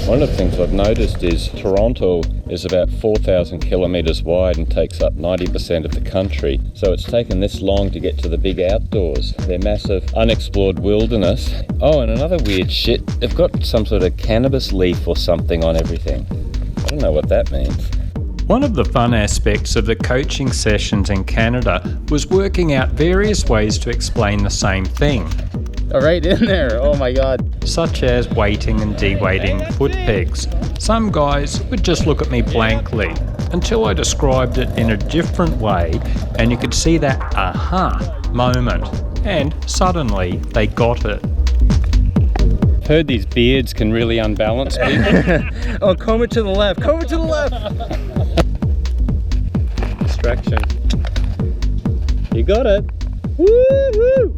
One of the things I've noticed is Toronto is about 4,000 kilometres wide and takes up 90% of the country. So it's taken this long to get to the big outdoors. They're massive, unexplored wilderness. Oh, and another weird shit, they've got some sort of cannabis leaf or something on everything. I don't know what that means. One of the fun aspects of the coaching sessions in Canada was working out various ways to explain the same thing. Right in there, oh my god. Such as weighting and deweighting footpegs. Some guys would just look at me blankly until I described it in a different way, and you could see that aha moment, and suddenly they got it. I've heard these beards can really unbalance people. Oh, comb it to the left, comb it to the left. Distraction. You got it. Woo-hoo!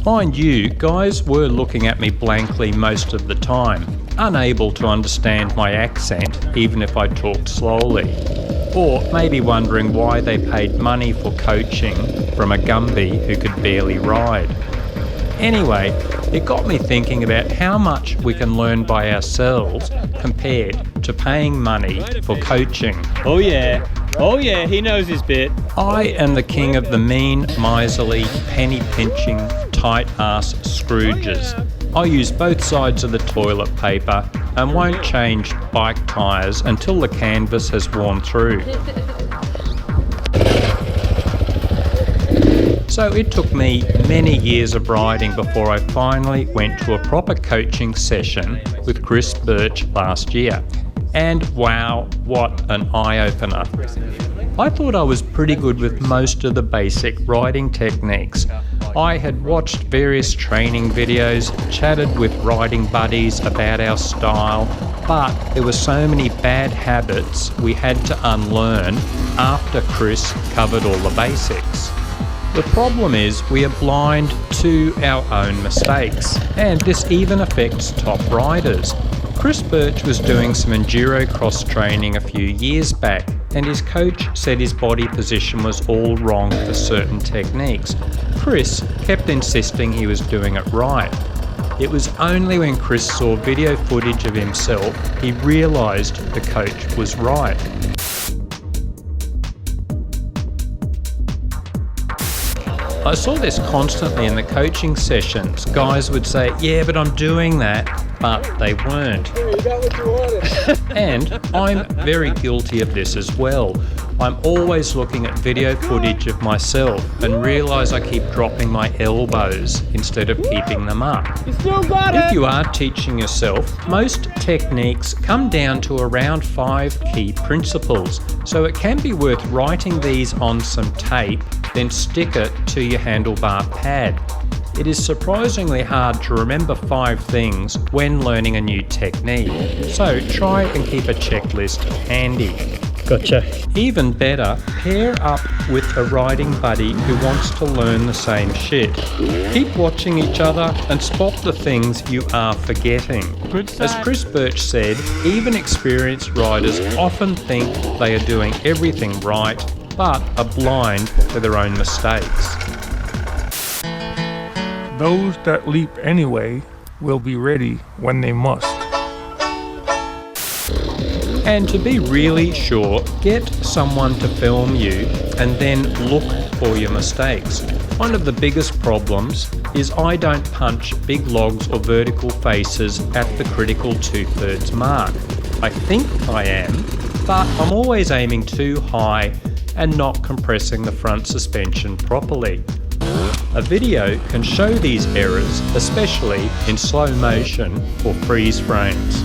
Mind you, guys were looking at me blankly most of the time, unable to understand my accent even if I talked slowly. Or maybe wondering why they paid money for coaching from a gumby who could barely ride. Anyway, it got me thinking about how much we can learn by ourselves compared to paying money for coaching. Oh yeah, he knows his bit. I am the king of the mean, miserly, penny-pinching, tight arse scrooges. I use both sides of the toilet paper and won't change bike tyres until the canvas has worn through. So it took me many years of riding before I finally went to a proper coaching session with Chris Birch last year. And wow, what an eye-opener. I thought I was pretty good with most of the basic riding techniques. I had watched various training videos, chatted with riding buddies about our style, but there were so many bad habits we had to unlearn after Chris covered all the basics. The problem is we are blind to our own mistakes, and this even affects top riders. Chris Birch was doing some enduro cross training a few years back, and his coach said his body position was all wrong for certain techniques. Chris kept insisting he was doing it right. It was only when Chris saw video footage of himself he realised the coach was right. I saw this constantly in the coaching sessions. Guys would say, yeah, but I'm doing that, but they weren't. You got what you wanted. And I'm very guilty of this as well. I'm always looking at video footage of myself and realise I keep dropping my elbows instead of keeping them up. You still got it. If you are teaching yourself, most techniques come down to around 5 key principles. So it can be worth writing these on some tape, then stick it to your handlebar pad. It is surprisingly hard to remember 5 things when learning a new technique, so try and keep a checklist handy. Gotcha. Even better, pair up with a riding buddy who wants to learn the same shit. Keep watching each other and spot the things you are forgetting. As Chris Birch said, even experienced riders often think they are doing everything right, but are blind to their own mistakes. Those that leap anyway will be ready when they must. And to be really sure, get someone to film you and then look for your mistakes. One of the biggest problems is I don't punch big logs or vertical faces at the critical 2/3 mark. I think I am, but I'm always aiming too high and not compressing the front suspension properly. A video can show these errors, especially in slow motion or freeze frames.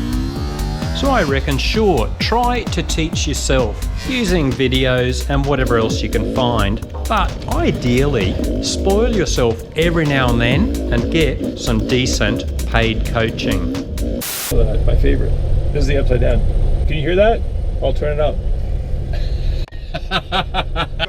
So I reckon, sure, try to teach yourself using videos and whatever else you can find, but ideally, spoil yourself every now and then and get some decent paid coaching. My favorite. This is the upside down. Can you hear that? I'll turn it up.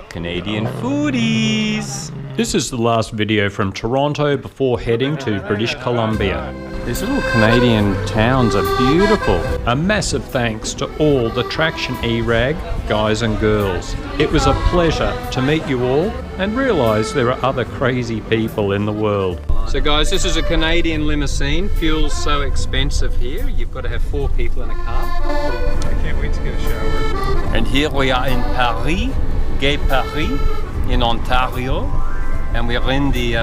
Canadian foodies! This is the last video from Toronto before heading to British Columbia. These little Canadian towns are beautiful. A massive thanks to all the Traction E-Rag guys and girls. It was a pleasure to meet you all and realise there are other crazy people in the world. So guys, this is a Canadian limousine. Fuel's so expensive here. You've got to have 4 people in a car. I can't wait to get a shower. And here we are in Paris, Gay Paris, in Ontario. And we're in the,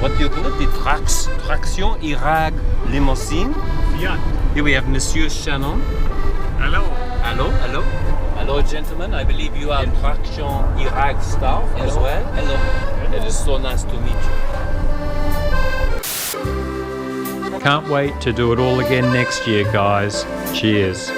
what do you call it? The Traction Irag limousine. Fiat. Here we have Monsieur Shannon. Hello. Hello, hello. Hello, gentlemen. I believe you are Traction Irag staff as well. Hello. It is so nice to meet you. Can't wait to do it all again next year, guys. Cheers.